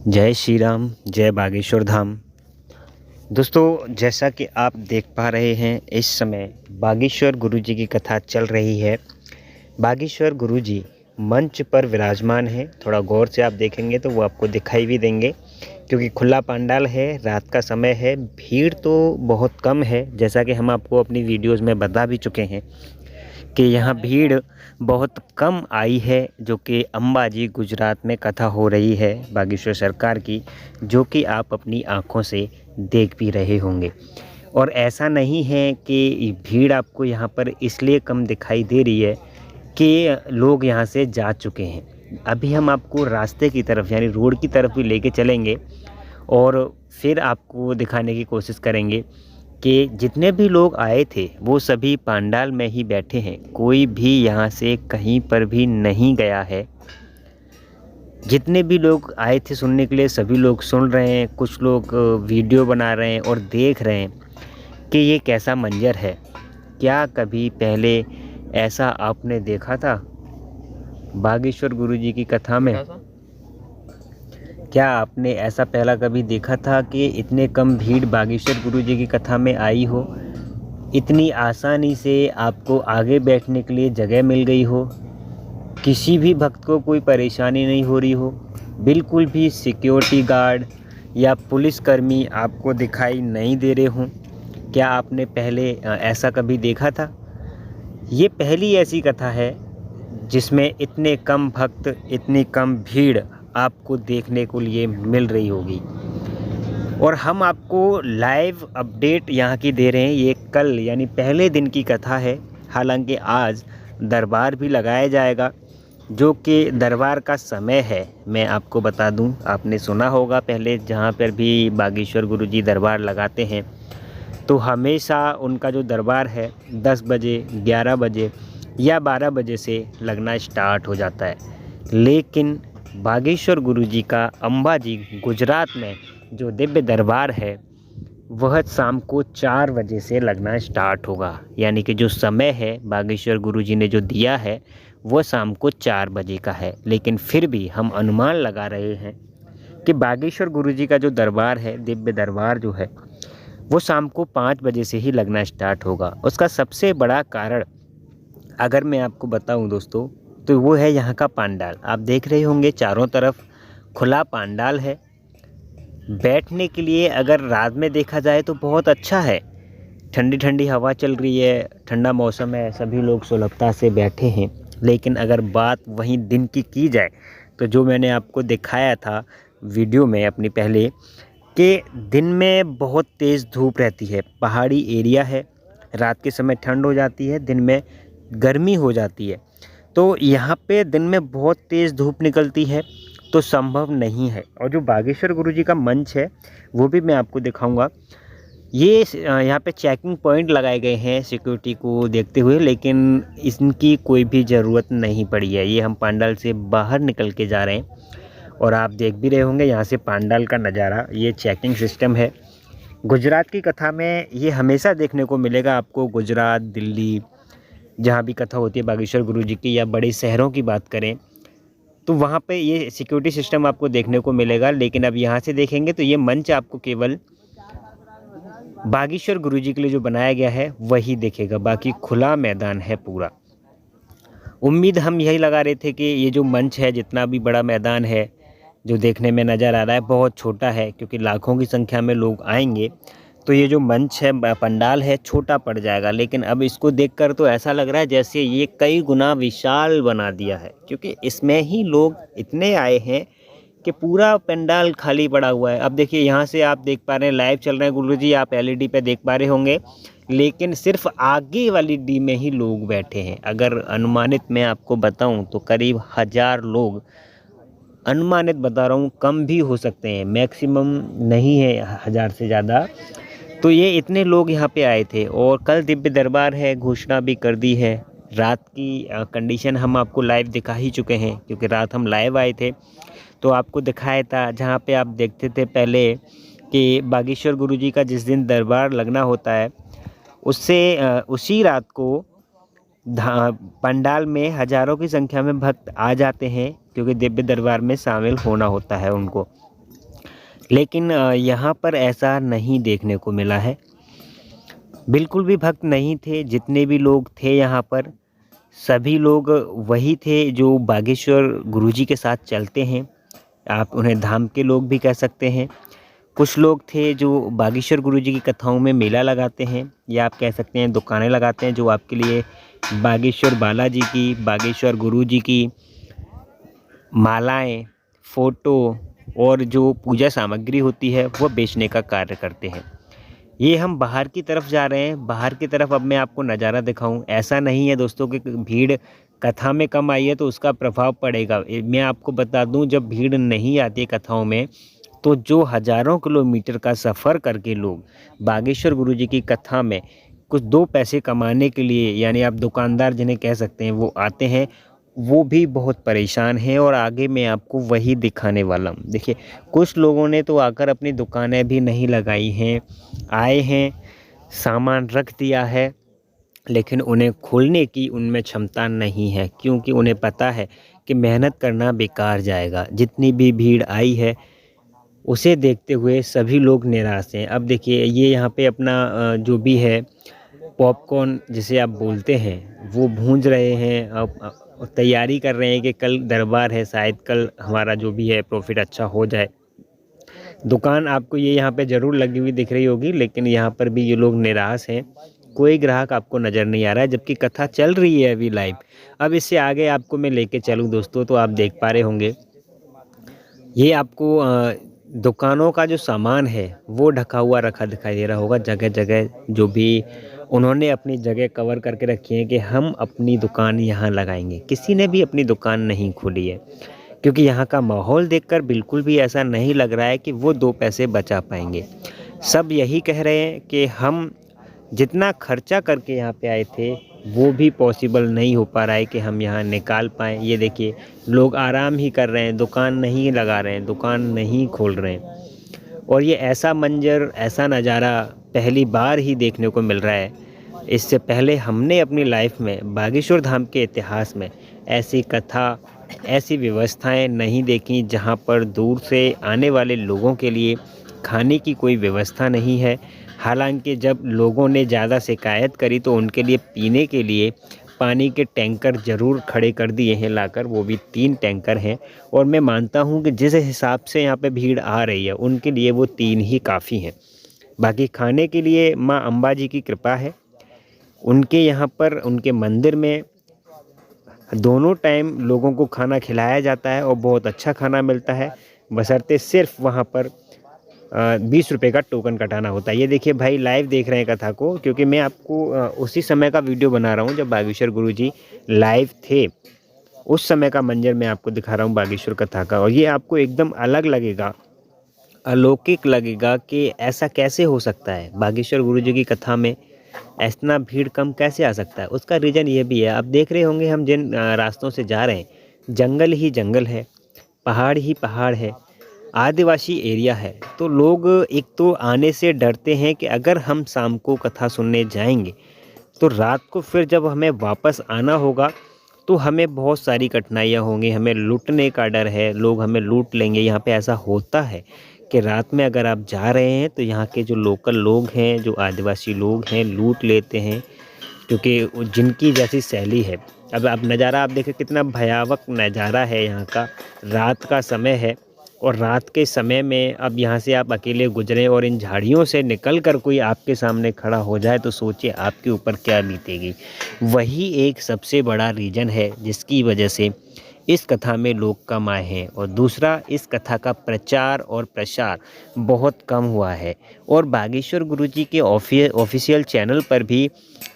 जय श्री राम, जय बागेश्वर धाम। दोस्तों, जैसा कि आप देख पा रहे हैं, इस समय बागेश्वर गुरुजी की कथा चल रही है। बागेश्वर गुरुजी मंच पर विराजमान हैं। थोड़ा गौर से आप देखेंगे तो वो आपको दिखाई भी देंगे, क्योंकि खुला पंडाल है, रात का समय है, भीड़ तो बहुत कम है। जैसा कि हम आपको अपनी वीडियोज़ में बता भी चुके हैं कि यहाँ भीड़ बहुत कम आई है, जो कि अंबाजी गुजरात में कथा हो रही है बागेश्वर सरकार की, जो कि आप अपनी आँखों से देख भी रहे होंगे। और ऐसा नहीं है कि भीड़ आपको यहाँ पर इसलिए कम दिखाई दे रही है कि लोग यहाँ से जा चुके हैं। अभी हम आपको रास्ते की तरफ यानी रोड की तरफ भी लेके चलेंगे और फिर आपको दिखाने की कोशिश करेंगे कि जितने भी लोग आए थे वो सभी पंडाल में ही बैठे हैं। कोई भी यहाँ से कहीं पर भी नहीं गया है। जितने भी लोग आए थे सुनने के लिए, सभी लोग सुन रहे हैं। कुछ लोग वीडियो बना रहे हैं और देख रहे हैं कि ये कैसा मंजर है। क्या कभी पहले ऐसा आपने देखा था बागेश्वर गुरुजी की कथा में? क्या आपने ऐसा पहला कभी देखा था कि इतने कम भीड़ बागेश्वर गुरुजी की कथा में आई हो? इतनी आसानी से आपको आगे बैठने के लिए जगह मिल गई हो, किसी भी भक्त को कोई परेशानी नहीं हो रही हो, बिल्कुल भी सिक्योरिटी गार्ड या पुलिसकर्मी आपको दिखाई नहीं दे रहे हों? क्या आपने पहले ऐसा कभी देखा था? ये पहली ऐसी कथा है जिसमें इतने कम भक्त, इतनी कम भीड़ आपको देखने को लिए मिल रही होगी। और हम आपको लाइव अपडेट यहाँ की दे रहे हैं। ये कल यानी पहले दिन की कथा है। हालांकि आज दरबार भी लगाया जाएगा, जो कि दरबार का समय है मैं आपको बता दूं। आपने सुना होगा पहले, जहाँ पर भी बागेश्वर गुरुजी दरबार लगाते हैं तो हमेशा उनका जो दरबार है 10 बजे, 11 बजे या 12 बजे से लगना स्टार्ट हो जाता है। लेकिन बागेश्वर गुरुजी का अंबाजी गुजरात में जो दिव्य दरबार है वह शाम को 4 बजे से लगना स्टार्ट होगा। यानी कि जो समय है बागेश्वर गुरुजी ने जो दिया है वह शाम को 4 बजे का है। लेकिन फिर भी हम अनुमान लगा रहे हैं कि बागेश्वर गुरुजी का जो दरबार है, दिव्य दरबार जो है, वो शाम को 5 बजे से ही लगना स्टार्ट होगा। उसका सबसे बड़ा कारण अगर मैं आपको बताऊं दोस्तों, तो वो है यहाँ का पंडाल। आप देख रहे होंगे चारों तरफ खुला पंडाल है। बैठने के लिए अगर रात में देखा जाए तो बहुत अच्छा है। ठंडी ठंडी हवा चल रही है, ठंडा मौसम है, सभी लोग सुलभता से बैठे हैं। लेकिन अगर बात वहीं दिन की जाए तो जो मैंने आपको दिखाया था वीडियो में अपनी पहले, कि दिन में बहुत तेज़ धूप रहती है। पहाड़ी एरिया है, रात के समय ठंड हो जाती है, दिन में गर्मी हो जाती है। तो यहाँ पे दिन में बहुत तेज़ धूप निकलती है तो संभव नहीं है। और जो बागेश्वर गुरुजी का मंच है वो भी मैं आपको दिखाऊंगा। ये यहाँ पे चेकिंग पॉइंट लगाए गए हैं सिक्योरिटी को देखते हुए, लेकिन इनकी कोई भी ज़रूरत नहीं पड़ी है। ये हम पंडाल से बाहर निकल के जा रहे हैं और आप देख भी रहे होंगे यहाँ से पंडाल का नज़ारा। ये चेकिंग सिस्टम है। गुजरात की कथा में ये हमेशा देखने को मिलेगा आपको। गुजरात, दिल्ली, जहाँ भी कथा होती है बागेश्वर गुरुजी की, या बड़े शहरों की बात करें तो वहाँ पे ये सिक्योरिटी सिस्टम आपको देखने को मिलेगा। लेकिन अब यहाँ से देखेंगे तो ये मंच आपको केवल बागेश्वर गुरुजी के लिए जो बनाया गया है वही दिखेगा, बाकी खुला मैदान है पूरा। उम्मीद हम यही लगा रहे थे कि ये जो मंच है, जितना भी बड़ा मैदान है जो देखने में नज़र आ रहा है, बहुत छोटा है, क्योंकि लाखों की संख्या में लोग आएंगे तो ये जो मंच है, पंडाल है, छोटा पड़ जाएगा। लेकिन अब इसको देखकर तो ऐसा लग रहा है जैसे ये कई गुना विशाल बना दिया है, क्योंकि इसमें ही लोग इतने आए हैं कि पूरा पंडाल खाली पड़ा हुआ है। अब देखिए यहाँ से आप देख पा रहे हैं, लाइव चल रहे हैं गुरुजी, आप एलईडी पे देख पा रहे होंगे। लेकिन सिर्फ आगे वाली डी में ही लोग बैठे हैं। अगर अनुमानित मैं आपको बताऊं तो करीब 1000 लोग, अनुमानित बता रहा हूँ, कम भी हो सकते हैं, मैक्सिमम नहीं है 1000 से ज़्यादा। तो ये इतने लोग यहाँ पे आए थे। और कल दिव्य दरबार है, घोषणा भी कर दी है। रात की कंडीशन हम आपको लाइव दिखा ही चुके हैं, क्योंकि रात हम लाइव आए थे तो आपको दिखाया था। जहाँ पे आप देखते थे पहले कि बागेश्वर गुरुजी का जिस दिन दरबार लगना होता है उससे उसी रात को पंडाल में हज़ारों की संख्या में भक्त आ जाते हैं, क्योंकि दिव्य दरबार में शामिल होना होता है उनको। लेकिन यहाँ पर ऐसा नहीं देखने को मिला है। बिल्कुल भी भक्त नहीं थे, जितने भी लोग थे यहाँ पर सभी लोग वही थे जो बागेश्वर गुरुजी के साथ चलते हैं। आप उन्हें धाम के लोग भी कह सकते हैं। कुछ लोग थे जो बागेश्वर गुरुजी की कथाओं में मेला लगाते हैं, या आप कह सकते हैं दुकानें लगाते हैं, जो आपके लिए बागेश्वर बालाजी की, बागेश्वर गुरुजी की मालाएं, फ़ोटो और जो पूजा सामग्री होती है वो बेचने का कार्य करते हैं। ये हम बाहर की तरफ जा रहे हैं। बाहर की तरफ अब मैं आपको नज़ारा दिखाऊं, ऐसा नहीं है दोस्तों कि भीड़ कथा में कम आई है तो उसका प्रभाव पड़ेगा। मैं आपको बता दूं, जब भीड़ नहीं आती है कथाओं में, तो जो हज़ारों किलोमीटर का सफ़र करके लोग बागेश्वर गुरुजी की कथा में कुछ 2 पैसे कमाने के लिए, यानी आप दुकानदार जिन्हें कह सकते हैं, वो आते हैं, वो भी बहुत परेशान हैं। और आगे मैं आपको वही दिखाने वाला हूँ। देखिए, कुछ लोगों ने तो आकर अपनी दुकानें भी नहीं लगाई हैं, आए हैं, सामान रख दिया है, लेकिन उन्हें खोलने की उनमें क्षमता नहीं है, क्योंकि उन्हें पता है कि मेहनत करना बेकार जाएगा। जितनी भी भीड़ आई है उसे देखते हुए सभी लोग निराश हैं। अब देखिए, ये यहाँ पे अपना जो भी है पॉपकॉर्न जिसे आप बोलते हैं वो भूंज रहे हैं। अब तैयारी कर रहे हैं कि कल दरबार है, शायद कल हमारा जो भी है प्रॉफिट अच्छा हो जाए। दुकान आपको ये यहाँ पे ज़रूर लगी हुई दिख रही होगी, लेकिन यहाँ पर भी ये लोग निराश हैं। कोई ग्राहक आपको नज़र नहीं आ रहा है, जबकि कथा चल रही है अभी लाइव। अब इससे आगे आपको मैं लेके चलूँ दोस्तों, तो आप देख पा रहे होंगे ये आपको दुकानों का जो सामान है वो ढका हुआ रखा दिखाई दे रहा होगा। जगह जगह जो भी उन्होंने अपनी जगह कवर करके रखी है कि हम अपनी दुकान यहाँ लगाएंगे। किसी ने भी अपनी दुकान नहीं खोली है, क्योंकि यहाँ का माहौल देखकर बिल्कुल भी ऐसा नहीं लग रहा है कि वो 2 पैसे बचा पाएंगे। सब यही कह रहे हैं कि हम जितना खर्चा करके यहाँ पे आए थे वो भी पॉसिबल नहीं हो पा रहा है कि हम यहाँ निकाल पाएँ। ये देखिए, लोग आराम ही कर रहे हैं, दुकान नहीं लगा रहे हैं, दुकान नहीं खोल रहे हैं। और ये ऐसा मंजर, ऐसा नज़ारा पहली बार ही देखने को मिल रहा है। इससे पहले हमने अपनी लाइफ में बागेश्वर धाम के इतिहास में ऐसी कथा, ऐसी व्यवस्थाएं नहीं देखी जहां पर दूर से आने वाले लोगों के लिए खाने की कोई व्यवस्था नहीं है। हालांकि जब लोगों ने ज़्यादा शिकायत करी तो उनके लिए पीने के लिए पानी के टैंकर ज़रूर खड़े कर दिए हैं लाकर, वो भी 3 टैंकर हैं। और मैं मानता हूं कि जिस हिसाब से यहाँ पे भीड़ आ रही है उनके लिए वो 3 ही काफ़ी हैं। बाकी खाने के लिए माँ अम्बा जी की कृपा है। उनके यहाँ पर, उनके मंदिर में दोनों टाइम लोगों को खाना खिलाया जाता है और बहुत अच्छा खाना मिलता है, बशर्ते सिर्फ वहाँ पर 20 रुपये का टोकन कटाना होता है। ये देखिए भाई लाइव देख रहे हैं कथा को, क्योंकि मैं आपको उसी समय का वीडियो बना रहा हूँ जब बागेश्वर गुरुजी लाइव थे। उस समय का मंजर मैं आपको दिखा रहा हूँ बागेश्वर कथा का, और ये आपको एकदम अलग लगेगा, अलौकिक लगेगा कि ऐसा कैसे हो सकता है। बागेश्वर गुरुजी की कथा में इतना भीड़ कम कैसे आ सकता है। उसका रीज़न ये भी है, आप देख रहे होंगे हम जिन रास्तों से जा रहे हैं, जंगल ही जंगल है, पहाड़ ही पहाड़ है, आदिवासी एरिया है। तो लोग एक तो आने से डरते हैं कि अगर हम शाम को कथा सुनने जाएंगे तो रात को फिर जब हमें वापस आना होगा तो हमें बहुत सारी कठिनाइयाँ होंगी, हमें लूटने का डर है, लोग हमें लूट लेंगे। यहाँ पे ऐसा होता है कि रात में अगर आप जा रहे हैं तो यहाँ के जो लोकल लोग हैं, जो आदिवासी लोग हैं, लूट लेते हैं, क्योंकि जिनकी जैसी शैली है। अब आप नज़ारा आप देखें, कितना भयावह नज़ारा है यहाँ का। रात का समय है और रात के समय में अब यहाँ से आप अकेले गुजरें और इन झाड़ियों से निकल कर कोई आपके सामने खड़ा हो जाए तो सोचिए आपके ऊपर क्या बीतेगी। वही एक सबसे बड़ा रीज़न है जिसकी वजह से इस कथा में लोग कम आए हैं। और दूसरा, इस कथा का प्रचार और प्रसार बहुत कम हुआ है। और बागेश्वर गुरुजी के ऑफिशियल चैनल पर भी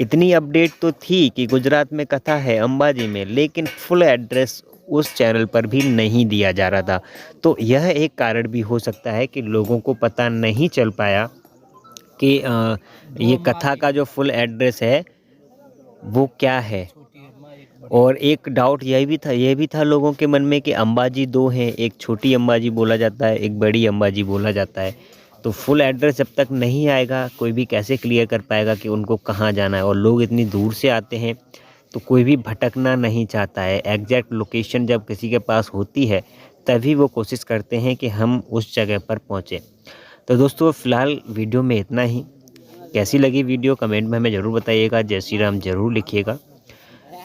इतनी अपडेट तो थी कि गुजरात में कथा है अंबाजी में, लेकिन फुल एड्रेस उस चैनल पर भी नहीं दिया जा रहा था। तो यह एक कारण भी हो सकता है कि लोगों को पता नहीं चल पाया कि ये कथा का जो फुल एड्रेस है वो क्या है। और एक डाउट यह भी था लोगों के मन में कि अंबाजी 2 हैं, एक छोटी अंबाजी बोला जाता है, एक बड़ी अंबाजी बोला जाता है। तो फुल एड्रेस जब तक नहीं आएगा कोई भी कैसे क्लियर कर पाएगा कि उनको कहाँ जाना है। और लोग इतनी दूर से आते हैं तो कोई भी भटकना नहीं चाहता है। एग्जैक्ट लोकेशन जब किसी के पास होती है तभी वो कोशिश करते हैं कि हम उस जगह पर पहुँचें। तो दोस्तों फ़िलहाल वीडियो में इतना ही। कैसी लगी वीडियो कमेंट में हमें ज़रूर बताइएगा, जय श्री राम ज़रूर लिखिएगा।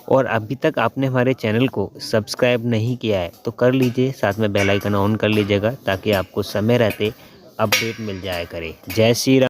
और अभी तक आपने हमारे चैनल को सब्सक्राइब नहीं किया है तो कर लीजिए, साथ में बेल आइकन ऑन कर लीजिएगा ताकि आपको समय रहते अपडेट मिल जाया करे। जय श्री राम।